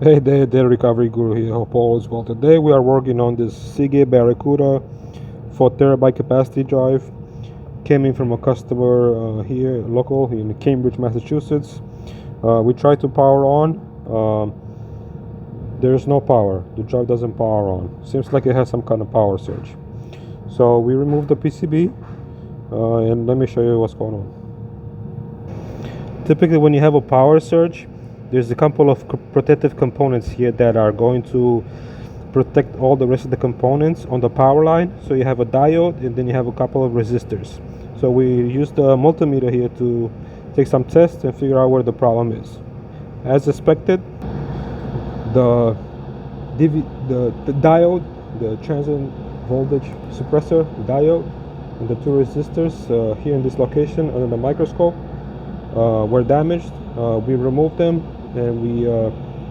Hey there, the recovery guru here. Hope all is well. Today we are working on this Seagate Barracuda 4 terabyte capacity drive. Came in from a customer here, local in Cambridge, Massachusetts. We tried to power on. There's no power. The drive doesn't power on. Seems like it has some kind of power surge. So we removed the PCB, and let me show you what's going on. Typically, when you have a power surge, there's a couple of protective components here that are going to protect all the rest of the components on the power line. So you have a diode and then you have a couple of resistors. So we used the multimeter here to take some tests and figure out where the problem is. As expected, the diode, the transient voltage suppressor diode, and the two resistors here in this location under the microscope were damaged. We removed them and we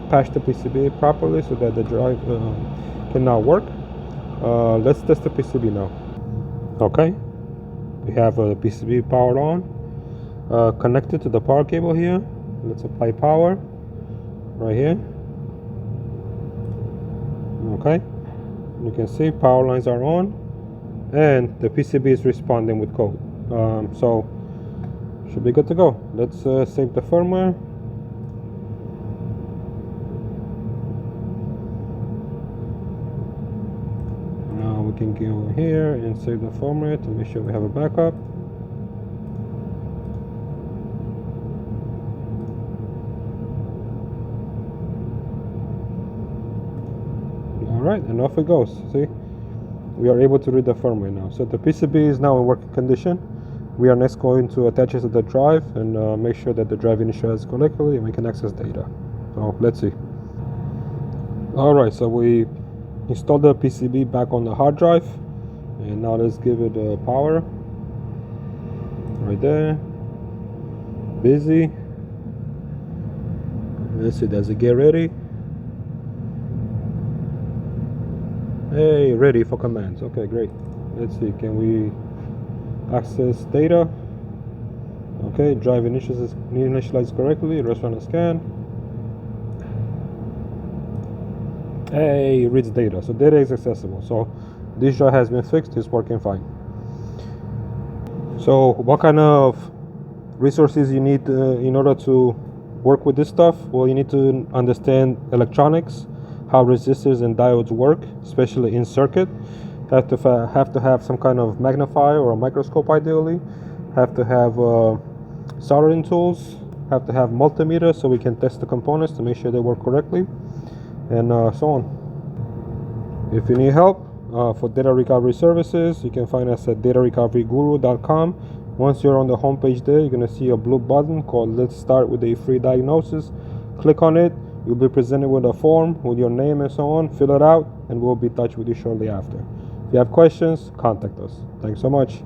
patched the PCB properly so that the drive can now work. Let's test the PCB now. Okay, we have a PCB powered on, connected to the power cable here. Let's apply power right here. Okay, you can see power lines are on and the PCB is responding with code. So should be good to go. Let's save the firmware. Now we can go here and save the firmware to make sure we have a backup. Alright, and off it goes. See, we are able to read the firmware now. So the PCB is now in working condition. We are next going to attach it to the drive and make sure that the drive initializes correctly and we can access data. So let's see. Alright, so we installed the PCB back on the hard drive, and now let's give it power. Right there. Busy. Let's see, does it get ready? Hey, ready for commands. Okay, great. Let's see, can we access data? Okay, drive initialized correctly. Let's run a scan. Hey, it reads data. So data is accessible. So this drive has been fixed. It's working fine. So what kind of resources you need in order to work with this stuff? Well, you need to understand electronics, how resistors and diodes work, especially in circuit. Have to have some kind of magnifier or a microscope ideally. Have to have soldering tools. Have to have multimeter so we can test the components to make sure they work correctly, and so on. If you need help for data recovery services, you can find us at datarecoveryguru.com. Once you're on the homepage there, you're going to see a blue button called Let's Start with a Free Diagnosis. Click on it. You'll be presented with a form with your name and so on. Fill it out and we'll be in touch with you shortly after. If you have questions, contact us. Thanks so much.